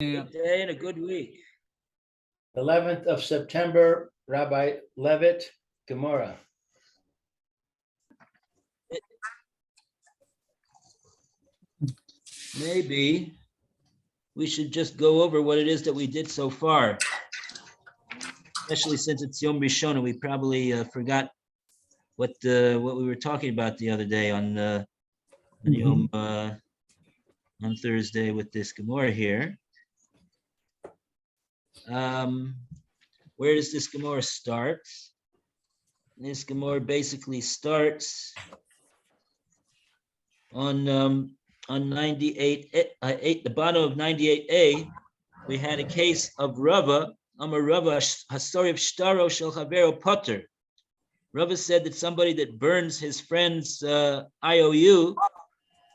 Good day and a good week. 11th of September, Rabbi Levitt, Gemora. Maybe we should just go over what it is that we did so far, especially since it's Yom Rishon and we probably forgot what we were talking about the other day on Yom on Thursday with this Gemora here. Where does this Gemora start? This Gemora basically starts on 98, the bottom of 98a. We had a case of Rava, Amar Rava, Hasori of Shtaro Shel Chavero Potter. Rava said that somebody that burns his friend's IOU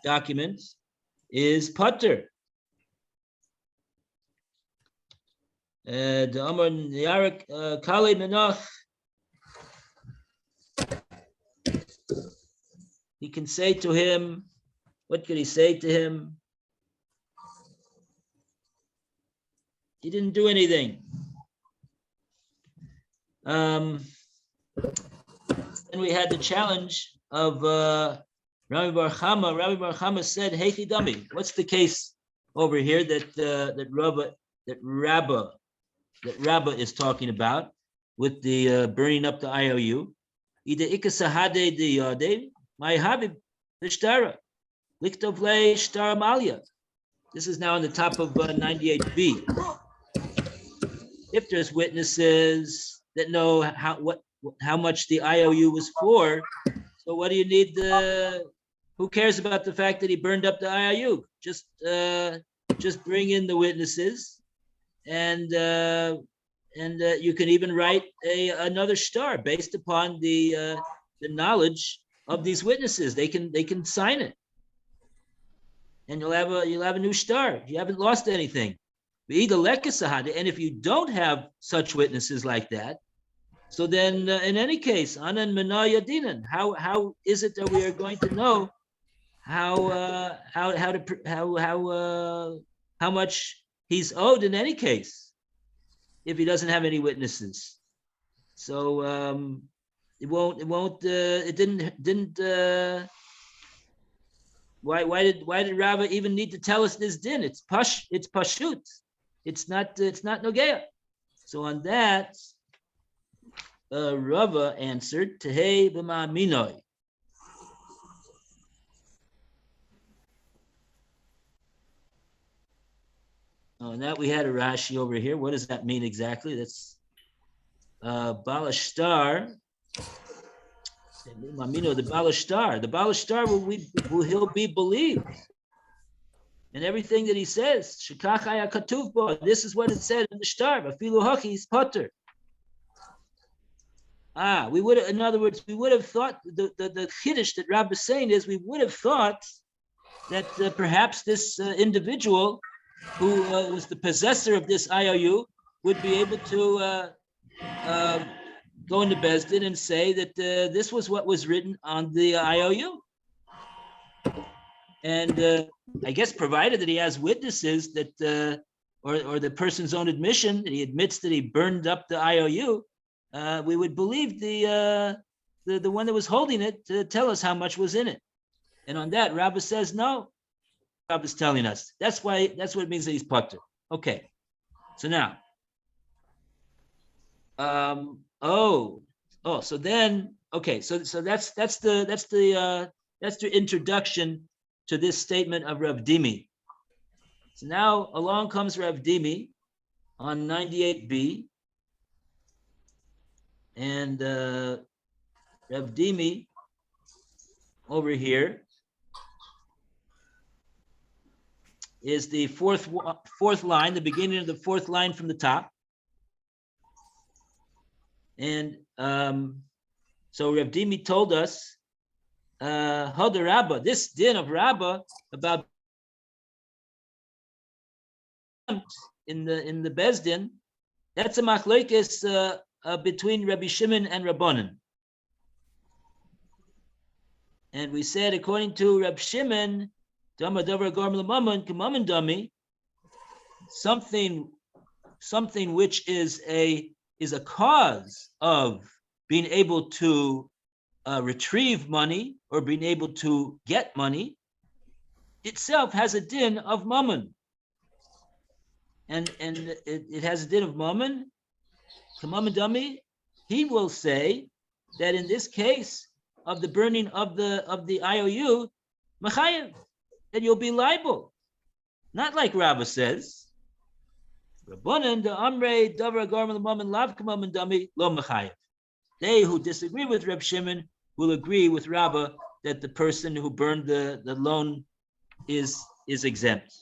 documents is Potter. The Amar Yarak Kale Menach. He can say to him, what could he say to him? He didn't do anything. Then we had the challenge of Rabbi Bar Chama. Rabbi Bar Chama said, "Hey Chidami, what's the case over here that Rabba is talking about with the burning up the IOU? Ida ikasahade de yade, my habib the Liktovle Shtar Malia." This is now on the top of 98b. If there's witnesses that know how much the IOU was for, so what do you need? Who cares about the fact that he burned up the IOU? Just bring in the witnesses, and you can even write another shtar based upon the knowledge of these witnesses. They can sign it, and you'll have a new shtar. You haven't lost anything. And if you don't have such witnesses like that, so then in any case, anan menaya dinan. How is it that we are going to know how much he's owed in any case if he doesn't have any witnesses? So it didn't. Why did Rava even need to tell us this din? It's pashut. It's not nogea. So on that, Rava answered, Tehei b'ma minoi. Oh, and that we had a Rashi over here. What does that mean exactly? That's Balashtar. The Balashtar. The Balashtar he'll be believed. And everything that he says, Shekachaya Katuvbo, this is what it said in the shtar. Afilu Haki is Potter. In other words, we would have thought the Kiddush that Rab is saying is we would have thought that perhaps this individual who was the possessor of this IOU would be able to go into Beis Din and say that this was what was written on the IOU. And I guess provided that he has witnesses that, or the person's own admission that he admits that he burned up the IOU, we would believe the one that was holding it to tell us how much was in it. And on that, Rabbi says no. Rabbi is telling us that's what it means that he's potter. Okay, so now, so then, okay, so that's the introduction to this statement of Rav Dimi. So now along comes Rav Dimi on 98b, and Rav Dimi over here is the fourth line, the beginning of the fourth line from the top. And so Rav Dimi told us, Hoda Rabba, this din of Rabba about in the Beis Din, that's a machlokes between Rabbi Shimon and Rabbanan. And we said, according to Rabbi Shimon, something which is a cause of being able to retrieve money or being able to get money, itself has a din of mammon. And it has a din of mammon. Kamam Dami, he will say that in this case of the burning of the IOU, Machayev, that you'll be liable. Not like Rava says. Rabbanan the Amrei Davar Garmal Mammon Lav Kamam Dami Lo Machayev. They who disagree with Reb Shimon will agree with Rava that the person who burned the loan is exempt.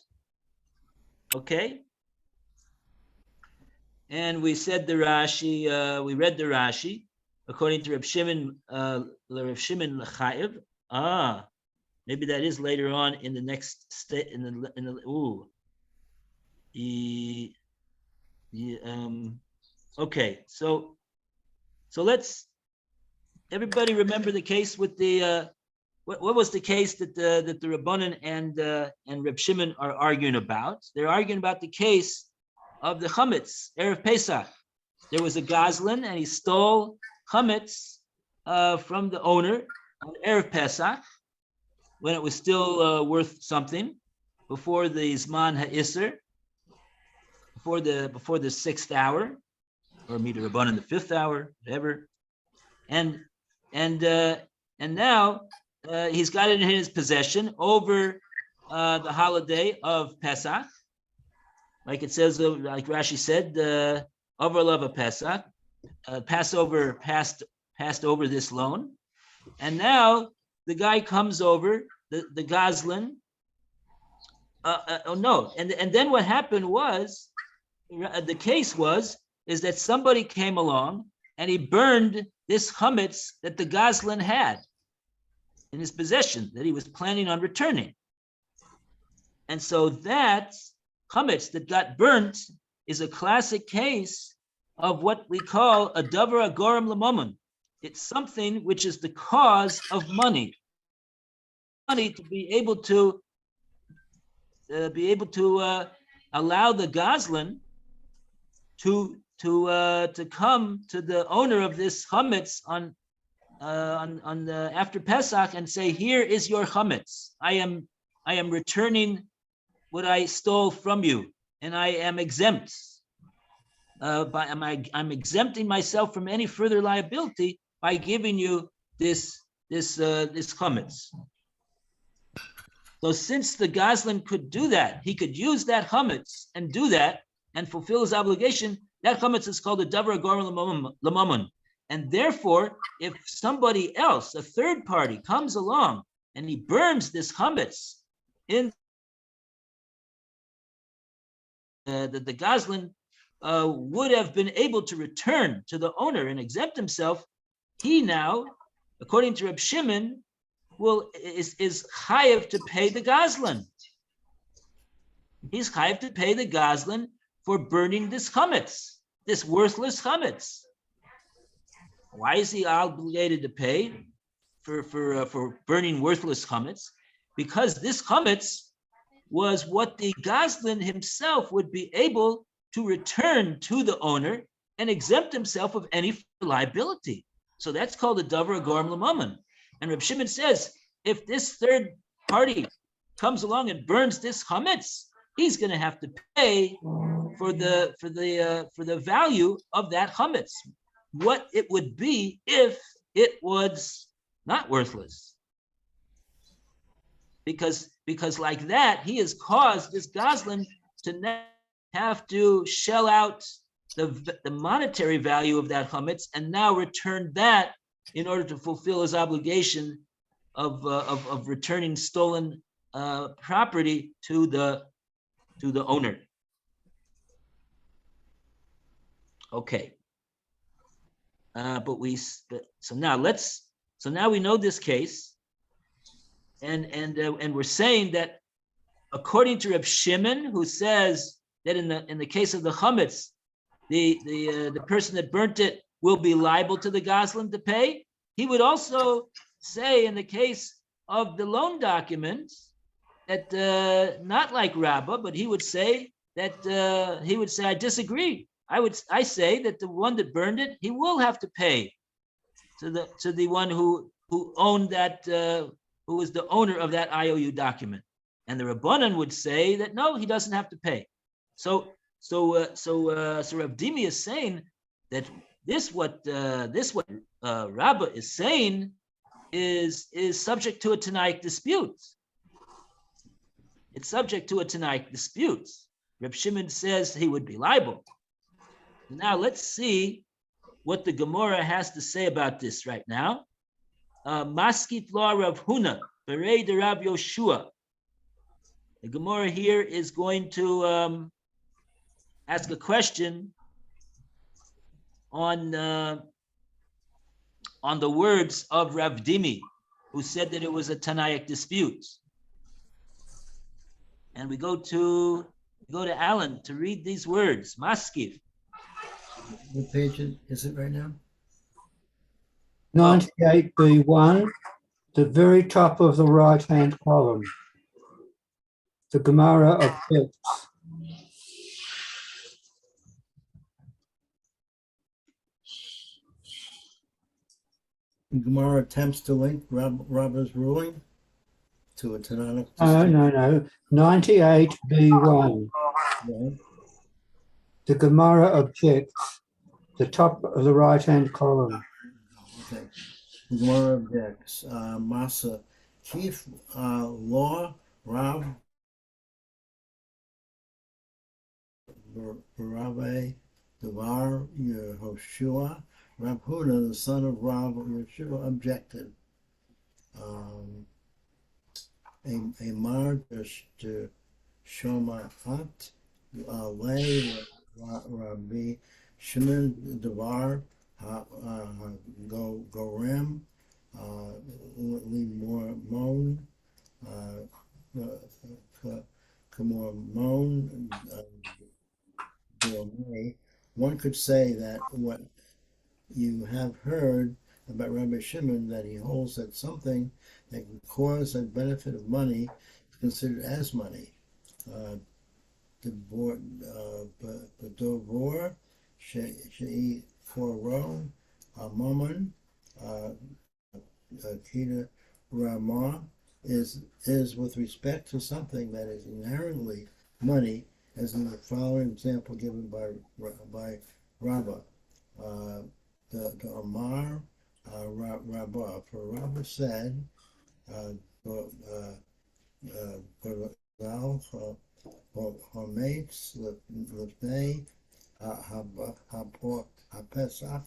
Okay? And we said the Rashi, we read the Rashi, according to Reb Shimon Chayev. Maybe that is later on in the next state. Okay, so let's everybody remember the case with the what was the case that the Rabbanan and Reb Shimon are arguing about? They're arguing about the case of the chametz erev Pesach. There was a gazlan and he stole chametz from the owner on erev Pesach when it was still worth something, before the zman ha'isr, before the 6th hour, or Mida Rabbanan the 5th hour, whatever. And now he's got it in his possession over the holiday of Pesach. Like it says, like Rashi said, over lava Pesach, Passover passed over this loan, and now the guy comes over, the gazlan. And then what happened was, the case is that somebody came along and he burned this chametz that the gazlan had in his possession that he was planning on returning, and so that chametz that got burnt is a classic case of what we call a davar agorim lemamon. It's something which is the cause of money to be able to allow the gazlan to come to the owner of this chametz on the after Pesach and say, here is your chametz. I am returning what I stole from you, and I am exempt. I'm exempting myself from any further liability by giving you this chametz. So since the gazlan could do that, he could use that chametz and do that and fulfill his obligation. That chametz is called a davar agorim lemamon. And therefore, if somebody else, a third party, comes along and he burns this chametz in the gazlan would have been able to return to the owner and exempt himself, he now, according to Reb Shimon, is chayev to pay the gazlan. He's chayev to pay the gazlan for burning this chametz, this worthless chametz. Why is he obligated to pay for burning worthless chametz? Because this chametz was what the gazlan himself would be able to return to the owner and exempt himself of any liability. So that's called a davar agorim lemamon. And Reb Shimon says, if this third party comes along and burns this chametz, he's going to have to pay for the value of that chametz, what it would be if it was not worthless. Because like that, he has caused this gazlan to now have to shell out the monetary value of that chametz and now return that in order to fulfill his obligation of returning stolen property to the owner. Okay. So now we know this case, and we're saying that according to Reb Shimon, who says that in the case of the chametz, the person that burnt it will be liable to the gazlan to pay. He would also say in the case of the loan documents that not like Rabbah, but he would say that he would say, I disagree. I say that the one that burned it, he will have to pay to the one who owned that, who was the owner of that IOU document. And the Rabbanan would say that no, he doesn't have to pay. So Rav Dimi is saying that what Rabbah is saying is subject to a Tanaic dispute. It's subject to a Tanaic dispute. Reb Shimon says he would be liable. Now let's see what the Gemora has to say about this right now. Maskit law Rav Huna, Berei de Rav Yoshua. The Gemora here is going to ask a question on the words of Rav Dimi, who said that it was a Tanaic dispute. And we go to Alan to read these words. Maskif. What page is it right now? 98b1, the very top of the right-hand column. The Gemara objects. Gemara attempts to link Rabbah's ruling to a Tanaic No. 98b1. Yeah. The Gemara objects. The top of the right-hand column. Okay. Gemara objects. Masa Chief Law Rav Rabbi Devar Yehoshua Rav Huna, the son of Rav Yehoshua, objected. A mar to Shomaat Lay Rabbi Shimon Devar Gorem Limon Kamormon. One could say that what you have heard about Rabbi Shimon, that he holds that something that can cause a benefit of money is considered as money. The Dovor Shei Koro Mammon Kita Ramah is with respect to something that is inherently money, as in the following example given by Rabbah. The Amar Rabbah, for Rabbah said, Hametz Lefnei HaPesach.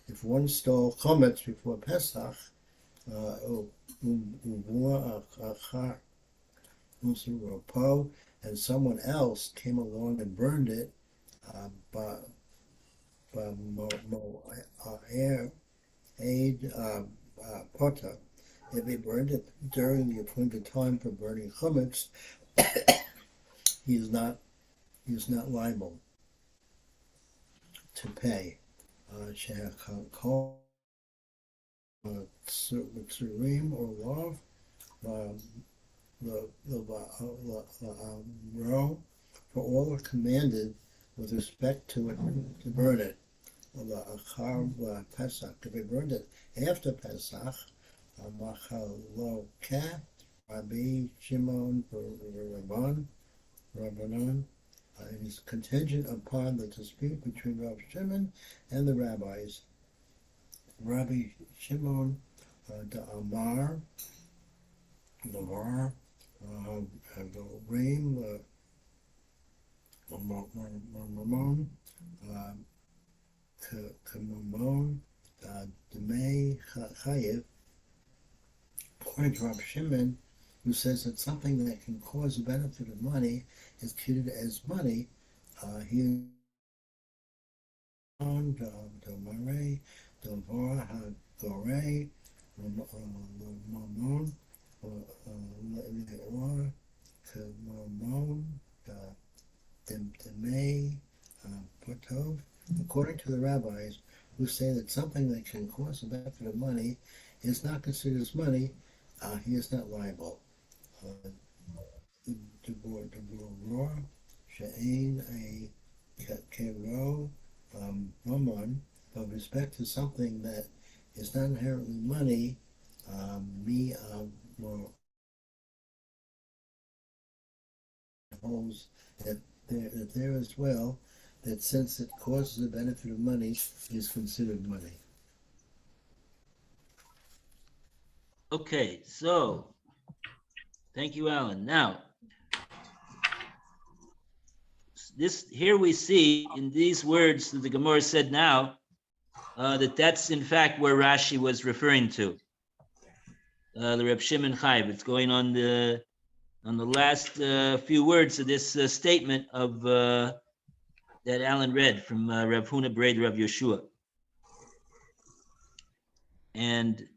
If one stole chametz before Pesach, and someone else came along and burned it, Potter. If he burned it during the appointed time for burning chametz, he is not liable to pay. Tsurim or law, for all are commanded with respect to it to burn it. Pesach, if he burned it after Pesach, Rabbi Shimon Rabbanan, it is contingent upon the dispute between Rabbi Shimon and the rabbis. Rabbi Shimon the Amar, Navar, the Reim, Mamon, Kamamon, Demei Chayev, according to Rabbi Shimon, who says that something that can cause a benefit of money is treated as money. He on Domare, Domvar Hagore, Mamon, Leor, Kamamon, Demei, Potov. According to the rabbis, who say that something that can cause a benefit of money is not considered as money, he is not liable. Gemora, she'ein a kero mamon, but with respect to something that is not inherently money, me holds that there as well, that since it causes the benefit of money, is considered money. Okay, so thank you, Alan. Now, this here we see in these words that the Gemara said now that's in fact where Rashi was referring to. The Reb Shimon Chayv. It's going on the last few words of this statement of that Alan read from Rav Huna Bered Rav Yeshua. And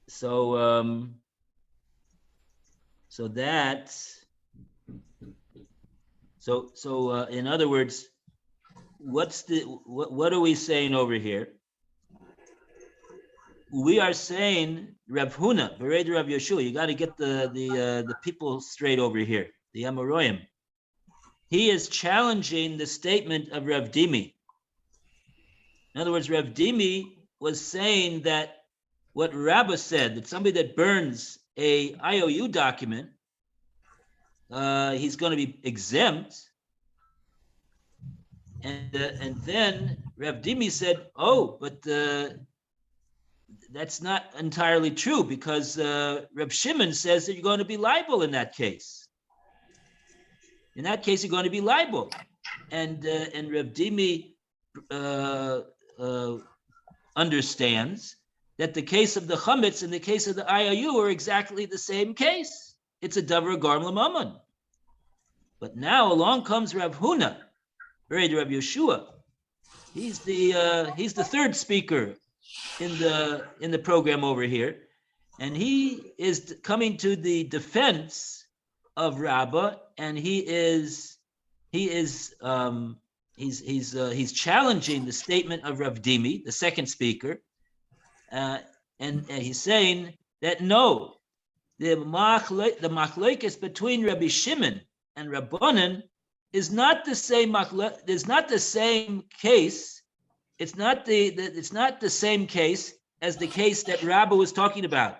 so in other words, what are we saying over here? We are saying Rav Huna Bered Rav Yeshua. You got to get the people straight over here. The Amoraim. He is challenging the statement of Rav Dimi. In other words, Rav Dimi was saying that what Rabbah said, that somebody that burns a IOU document, he's going to be exempt. And then Rav Dimi said, oh, but that's not entirely true, because Reb Shimon says that you're going to be liable in that case. In that case, you're going to be liable. And Reb Dimi understands that the case of the chametz and the case of the IOU are exactly the same case. It's a davar garm l'mammon. But now along comes Rav Huna, Bered Rav Yeshua. He's the third speaker in the program over here, and he is coming to the defense of Rabbah, and he's challenging the statement of Rav Dimi, the second speaker, and he's saying that no, the machlokes between Rabbi Shimon and Rabbanan is not the same is not the same case. It's not the same case as the case that Rabbah was talking about.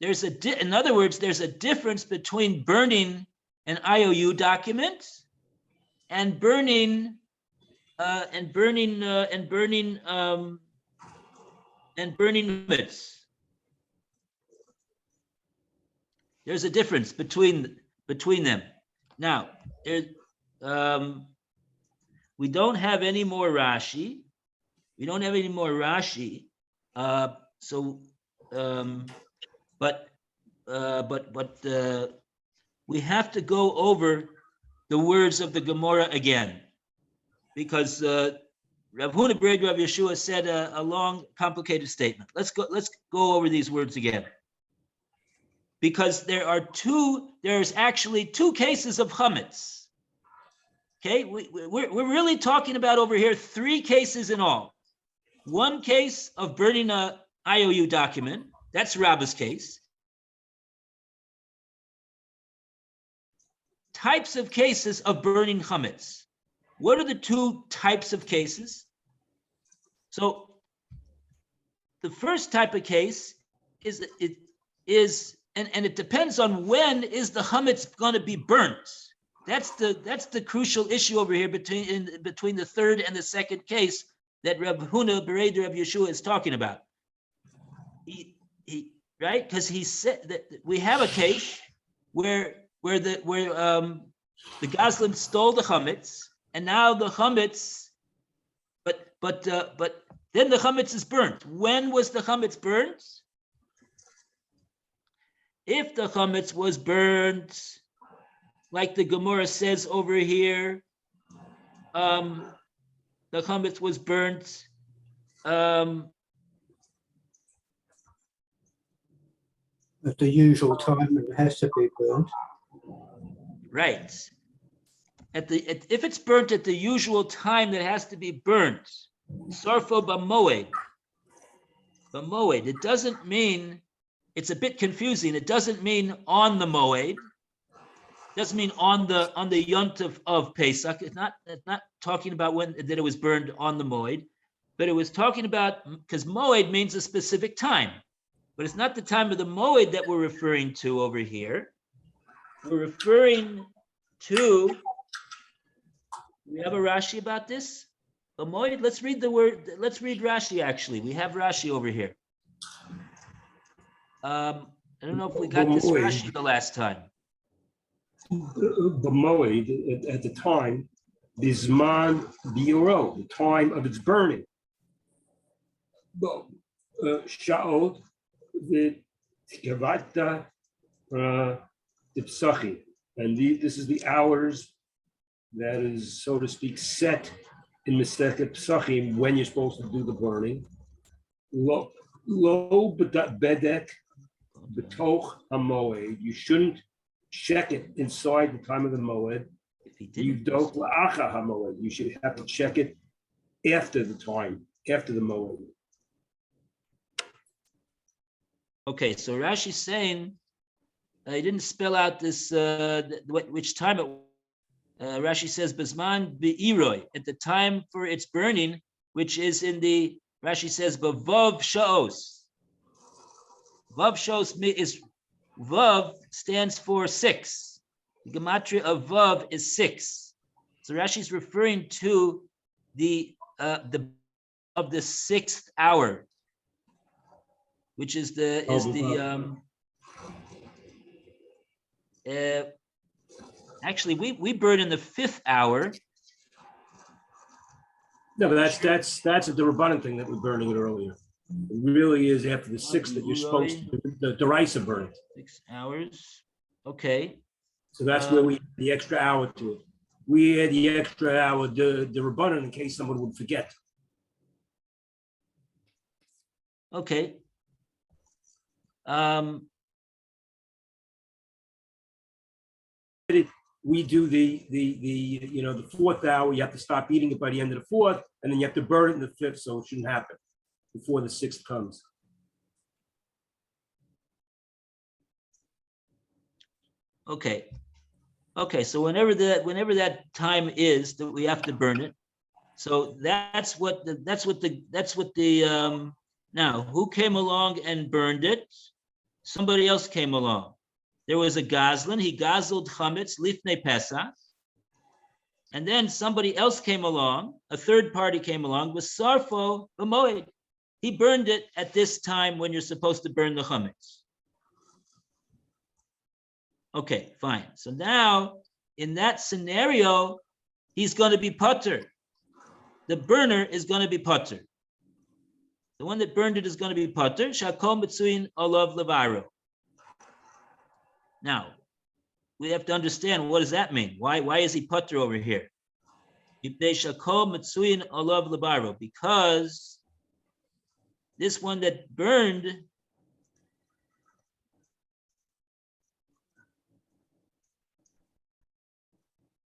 In other words, there's a difference between burning an IOU document and burning limits. There's a difference between them. Now, we don't have any more Rashi. But we have to go over the words of the Gemora again, because Rav Huna Bered Rav Yeshua said a long, complicated statement. Let's go over these words again, because there's actually two cases of chametz. Okay, we're really talking about over here 3 cases in all. One case of burning a IOU document, that's Rabbah's case. Types of cases of burning chametz. What are the 2 types of cases? So the first type of case is and it depends on when is the chametz going to be burnt. That's the crucial issue over here between the third and the second case that Rav Huna Bered Rav Yeshua is talking about. He right, because he said that we have a case where the Gazlan stole the chametz, and now the chametz, but then the chametz is burnt. When was the chametz burnt? If the chametz was burnt, like the Gemora says over here, the chametz was burnt at the usual time, it has to be burnt. Right. If it's burnt at the usual time that has to be burnt, sarfo b'moed. It doesn't mean, it's a bit confusing. It doesn't mean on the moed. doesn't mean on the yontif of Pesach. It's not talking about when that it was burned on the moed, but it was talking about, because moed means a specific time, but it's not the time of the moed that we're referring to over here. We're referring to. We have a Rashi about this. A moed. Let's read the word. Let's read Rashi. Actually, we have Rashi over here. I don't know if we got this Rashi the last time. The moed at the time, bisman biuro, the time of its burning. Shaot the gavata tipsachi, and this is the hours that is, so to speak, set in Masechet Psachim when you're supposed to do the burning. Lo bedek betoch hamoed. You shouldn't check it inside the time of the moed. You don't la'acha hamoed. You should have to check it after the time, after the moed. Okay, so Rashi's saying he didn't spell out this which time it. Rashi says Bisman be'iroi, at the time for its burning, which is in the, Rashi says Vav Shaos. Vav Shaos is, Vav stands for 6. The gematria of Vav is 6. So Rashi's referring to the of the 6th hour, which is actually, we burn in the 5th hour. No, but that's a Durabanan thing that we're burning it earlier. It really is after the 6th that you're supposed to do the derisa burn. 6 hours. Okay. So that's where we add the extra hour to it. We add the extra hour, the Rabbanan, in case someone would forget. Okay. We do the 4th hour. You have to stop eating it by the end of the 4th, and then you have to burn it in the 5th, so it shouldn't happen before the 6th comes. Okay. So whenever that time is that we have to burn it, so that's what the now who came along and burned it? Somebody else came along. There was a Gazlan, he gazled chametz lifnei Pesach, and then somebody else came along, a third party came along with sarfo b'moed. He burned it at this time when you're supposed to burn the chametz. Okay, fine. So now, in that scenario, he's going to be potter. The burner is going to be potter. The one that burned it is going to be potter. Shakom betzuin olav levaro. Now, we have to understand, what does that mean? Why is he potter over here? Because this one that burned,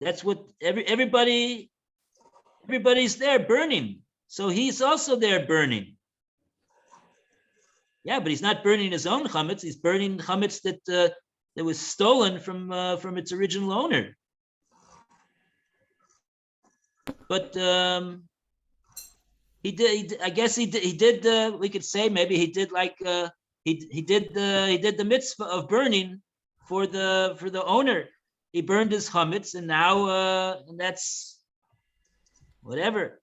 that's what everybody's there burning. So he's also there burning. Yeah, but he's not burning his own chametz. He's burning chametz that was stolen from its original owner. But he did. I guess he did. We could say maybe he did like he did the mitzvah of burning for the owner. He burned his chametz, and now and that's whatever.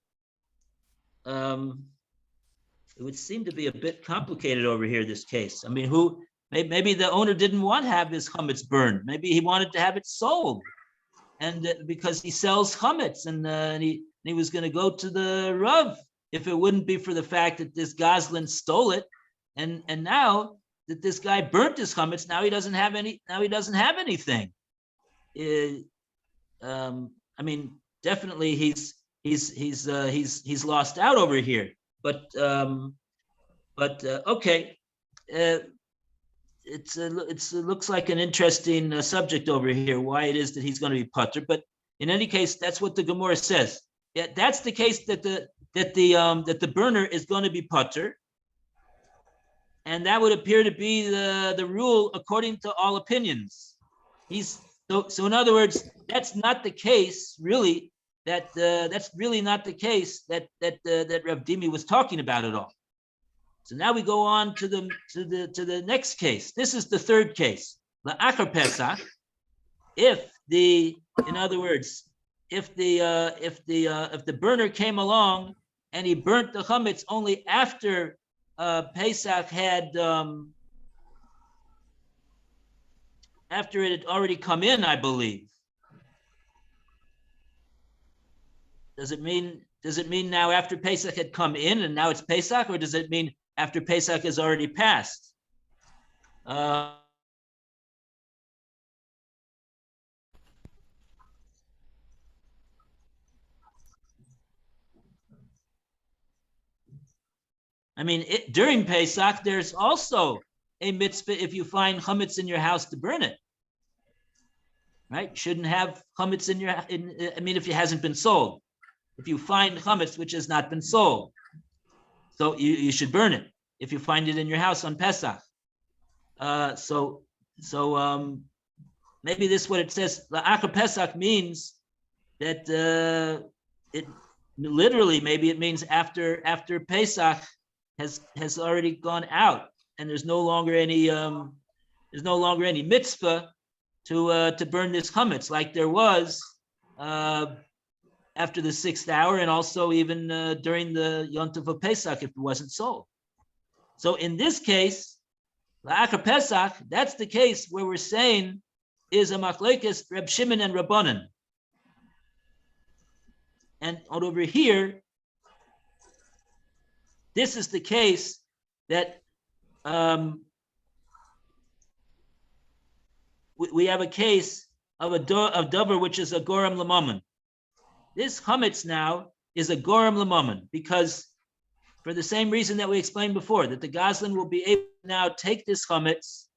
It would seem to be a bit complicated over here, this case. I mean, maybe the owner didn't want to have his chametz burned. Maybe he wanted to have it sold, and because he sells chametz, and he was going to go to the Rav if it wouldn't be for the fact that this Gazlan stole it, and now that this guy burnt his chametz, now he doesn't have any. Now he doesn't have anything. I mean, definitely he's lost out over here. But okay, it looks like an interesting subject over here. Why it is that he's going to be putter? But in any case, that's what the Gemora says. Yeah, that's the case that the burner is going to be putter, and that would appear to be the rule according to all opinions. So in other words, that's not the case, really. That's really not the case that Rav Dimi was talking about at all. So now we go on to the next case. This is the third case. La'achar Pesach. In other words, if the burner came along and he burnt the chametz only after Pesach had after it had already come in, I believe. Does it mean now after Pesach had come in and now it's Pesach, or does it mean after Pesach has already passed? I mean, during Pesach, there's also a mitzvah if you find chametz in your house to burn it. Right? You shouldn't have chametz in your. If it hasn't been sold. If you find chametz which has not been sold, so you should burn it if you find it in your house on Pesach. So maybe this is what it says. La'achar Pesach means that it literally maybe it means after Pesach has already gone out and there's no longer any mitzvah to burn this chametz like there was after the 6th hour, and also even during the Yontif of Pesach if it wasn't sold. So in this case, La'achar Pesach, that's the case where we're saying is a machlokes Reb Shimon and Rabbanan. And over here, this is the case that we have a case of davar which is a goram l'mammon. This chametz now is a goram l'mammon because, for the same reason that we explained before, that the Goslin will be able to now take this chametz.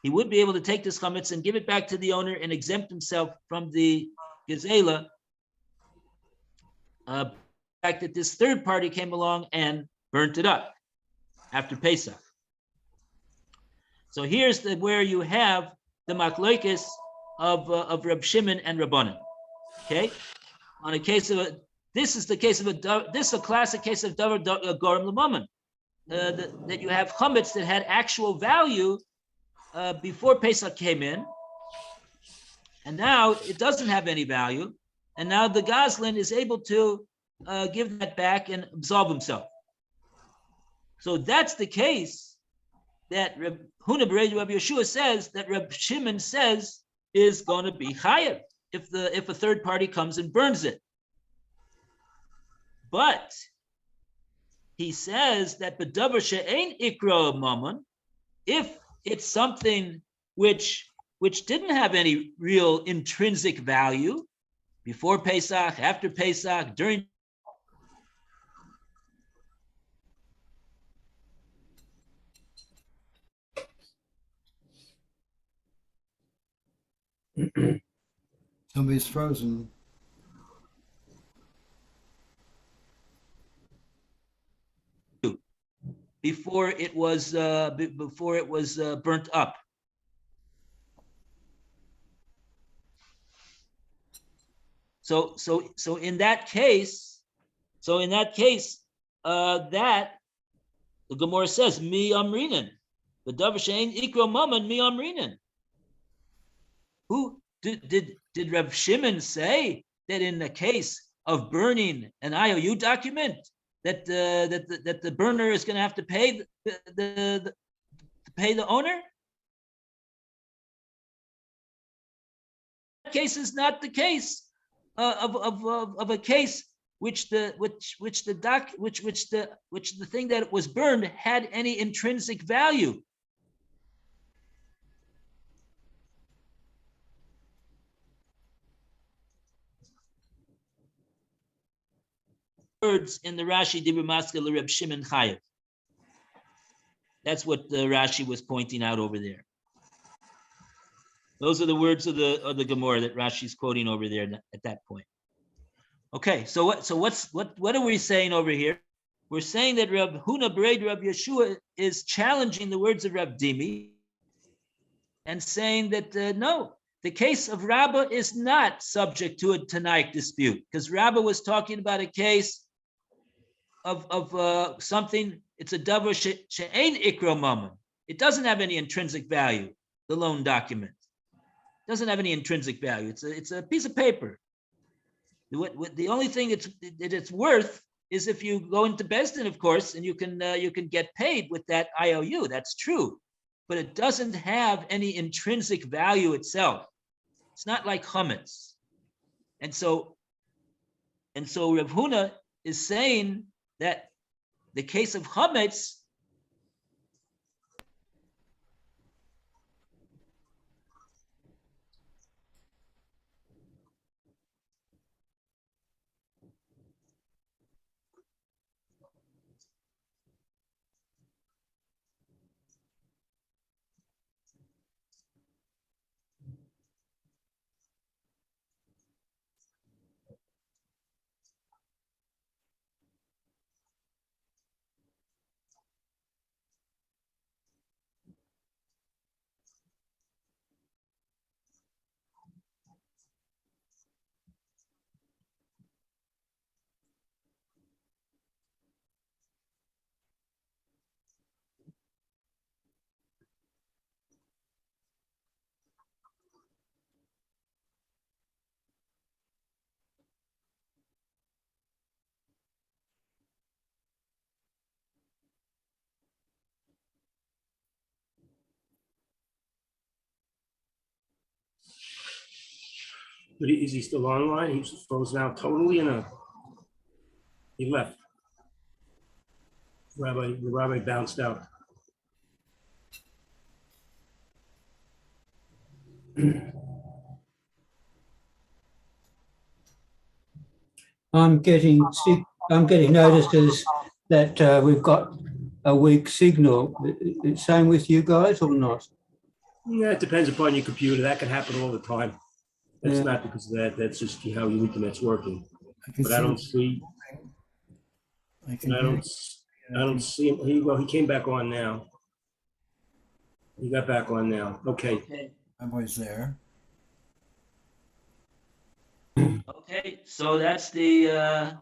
He would be able to take this chametz and give it back to the owner and exempt himself from the gezela. The fact that this third party came along and burnt it up after Pesach. So here's where you have the machlokes of Reb Shimon and Rabbanan. Okay, on a case of this is a classic case of davar goram l'mammon, that you have chametz that had actual value before Pesach came in, and now it doesn't have any value, and now the Goslin is able to give that back and absolve himself. So that's the case that Reb Huna B'Rei Reb Yeshua says that Reb Shimon says is going to be chayav if a third party comes and burns it. But he says that b'davar she'ein ikra mammon, if it's something which didn't have any real intrinsic value before Pesach, after Pesach, during Somebody's frozen. before it was burnt up. So in that case, that the Gemora says mi amrinen, the davar she'ein ikra mammon mi amrinen. Who did Reb Shimon say that in the case of burning an IOU document that the burner is going to have to pay the owner? That case is not the case of a case which the thing that was burned had any intrinsic value. Words in the Rashi Dibur Maskeh Reb Shimon Chayev. That's what the Rashi was pointing out over there. Those are the words of the Gemora that Rashi's quoting over there at that point. Okay, so what are we saying over here? We're saying that Reb Huna B'Rei Reb Yeshua is challenging the words of Reb Dimi and saying that no, the case of Rabbah is not subject to a Tanaic dispute, because Rabbah was talking about a case of something. It's a davar she'ein ikro mammon. It doesn't have any intrinsic value. The loan document doesn't have any intrinsic value. It's a piece of paper. The only thing it's worth is if you go into Besdin, of course, and you can get paid with that IOU. That's true, but it doesn't have any intrinsic value itself. It's not like chametz, and so Rav Huna is saying that the case of chametz. But is he still online? He's frozen out totally, and he left. The rabbi bounced out. I'm getting notices that we've got a weak signal. Same with you guys or not? Yeah, it depends upon your computer. That can happen all the time. That's Yeah. not because of that. That's just how your internet's working. can But I don't see. I can I hear don't see him. He came back on now. He got back on now. Okay. my voice there. Okay, so that's the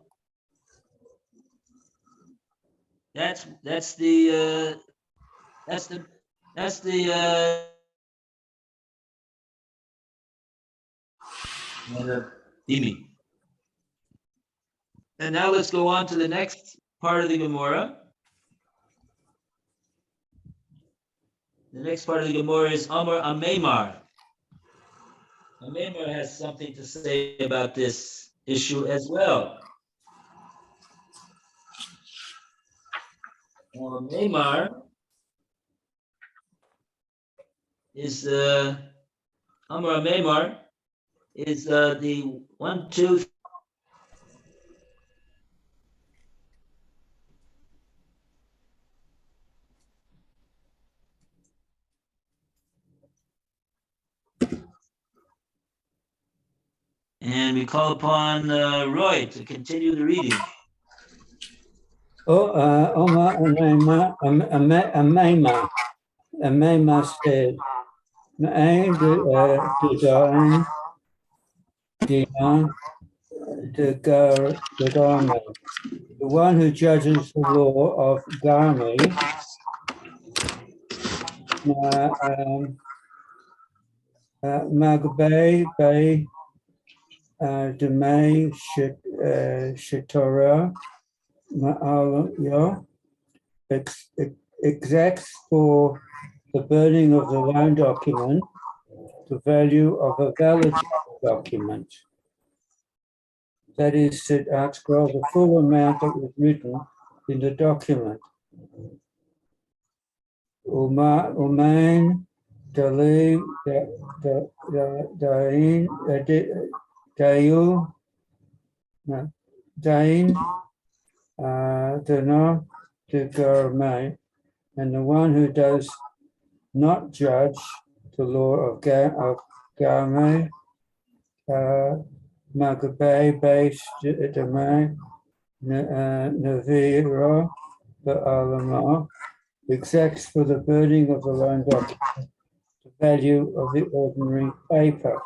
Dimi. And now let's go on to the next part of the Gemora. The next part of the Gemora is Amar Ameimar. Ameimar has something to say about this issue as well. Ameimar is Amar Ameimar is the 1, 2. And we call upon Roy to continue the reading. Omar Ameimar said, Ma'ain Dedain Dinan Degarme, the one who judges the law of Garmi, Magbe Bay Demay Shitora Ma'alyo exacts for the burning of the loan document the value of a valid document. That is, said ArtScroll, the full amount that was written in the document. Umain Dali Dain Dana Degarme, and the one who does not judge the law of Garme, Magabe based Dame Navira Ba'alama, exacts for the burning of the loan document the value of the ordinary paper.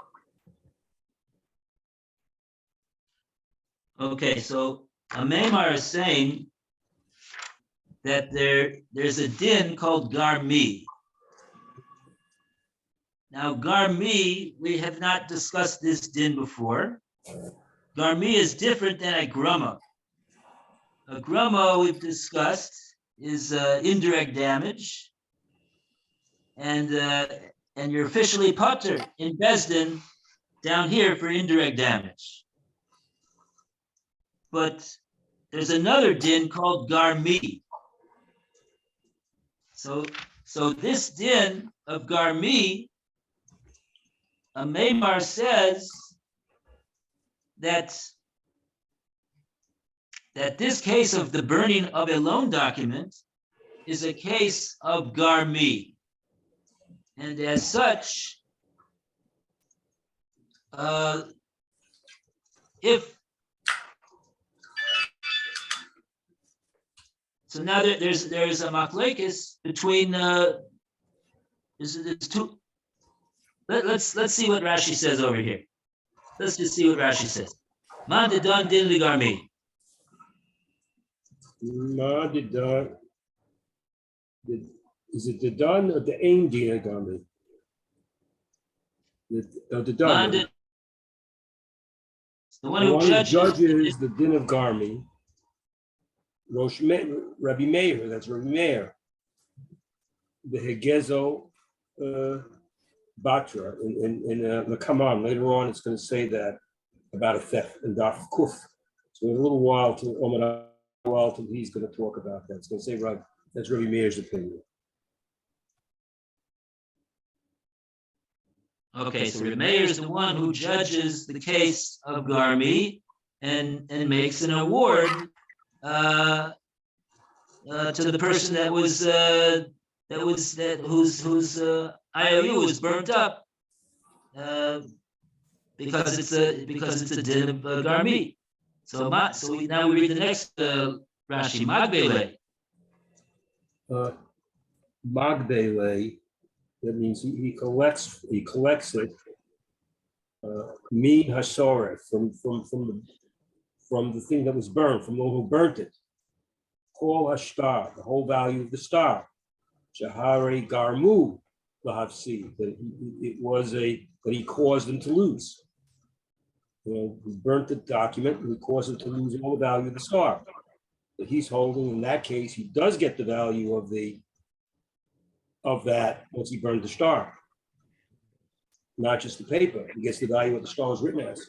Okay, so a Maimar is saying that there's a din called Garmi. Now, Garmi, we have not discussed this din before. Garmi is different than a grama. A grama we've discussed is indirect damage, and you're officially patur in Besdin down here for indirect damage. But there's another din called Garmi. So this din of Garmi, a Maimar says that this case of the burning of a loan document is a case of Garmi. And as such, so now there's a machlekes between there's two. Let's see what Rashi says over here. Let's just see what Rashi says. Man de dan din li Garmi. Ma de dan. Is it the done or the aim din Garmi? The done. The one The who one judges the din of Garmi. Rabbi Meir, that's Rabbi Meir. The Hegezo Batra in the Kaman. Later on, it's going to say that about a theft and Daf Kuf. So in a little while till he's going to talk about that. It's going to say that's Rabbi Meir's opinion. Okay, so Rabbi Meir is the one who judges the case of Garmi and makes an award to the person whose IOU was burnt up because it's a din of Garmi. So now we read the next Rashi, Magbele. Magdele, that means he collects it. Min hasore, from the thing that was burned, from the one who burnt it. Kol hashtar, the whole value of the star. Shahare garmu lahavsi, that it was that he caused them to lose. He burnt the document and he caused them to lose all the value of the star. That he's holding, in that case, he does get the value of that once he burned the star. Not just the paper, he gets the value of the star was written as.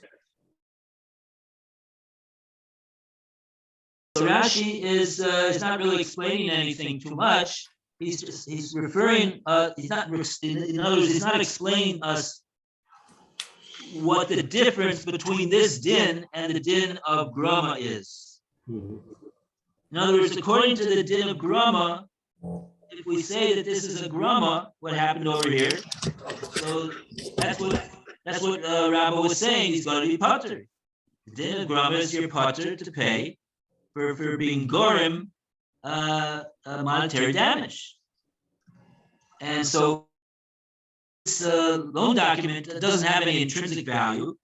So Rashi is not really explaining anything too much. He's referring. He's not. In other words, he's not explaining us what the difference between this din and the din of grama is. Mm-hmm. In other words, according to the din of grama, if we say that this is a grama, what happened over here? So that's what Rabbi was saying. He's going to be patur. The din of grama is your patur to pay for being gorim monetary damage. And so this loan document doesn't have any intrinsic value.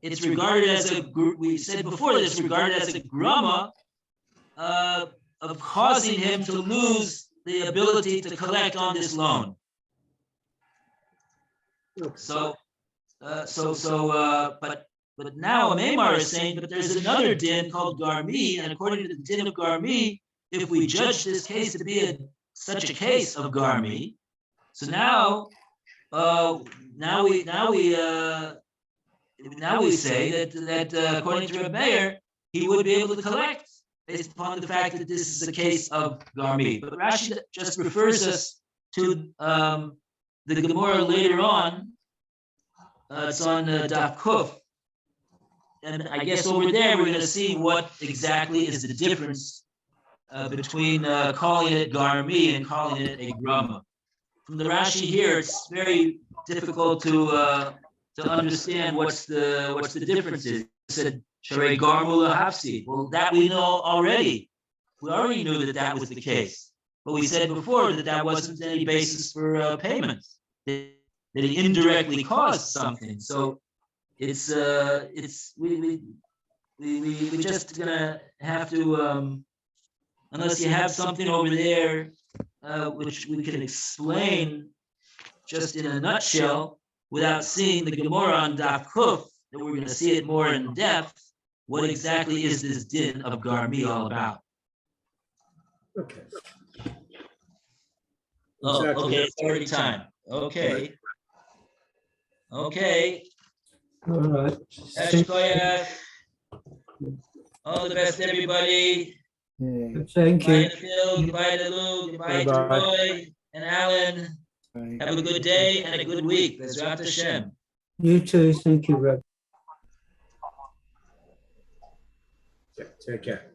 It's regarded as we said before, that it's regarded as a grama of causing him to lose the ability to collect on this loan. But now a Maimar is saying, but there's another din called Garmi, and according to the din of Garmi, if we judge this case to be such a case of Garmi, so now we say that according to Reb Meir, he would be able to collect based upon the fact that this is a case of Garmi. But Rashi just refers us to the Gemora later on. It's on Daf Kuf. And I guess over there, we're going to see what exactly is the difference between calling it Garmi and calling it a grama. From the Rashi here, it's very difficult to understand what's the difference is. It said Sharei Garmu Lahavsi. Well, that we know already. We already knew that was the case. But we said before that wasn't any basis for payments. that he indirectly caused something. So we just gonna have to, unless you have something over there, which we can explain just in a nutshell without seeing the Gemora on Daf Kuf, that we're gonna see it more in depth. What exactly is this din of Garmi all about? Okay. Oh, Exactly. okay, it's already time. Okay. Okay. All right. Eshkoyach. All the best, everybody. Yeah. Thank Goodbye you. to Phil, goodbye to Lou, goodbye to Bye-bye. Roy and Alan. Right. Have a good day and a good week. Bezrat Hashem. You too. Thank you, Reb. Take care.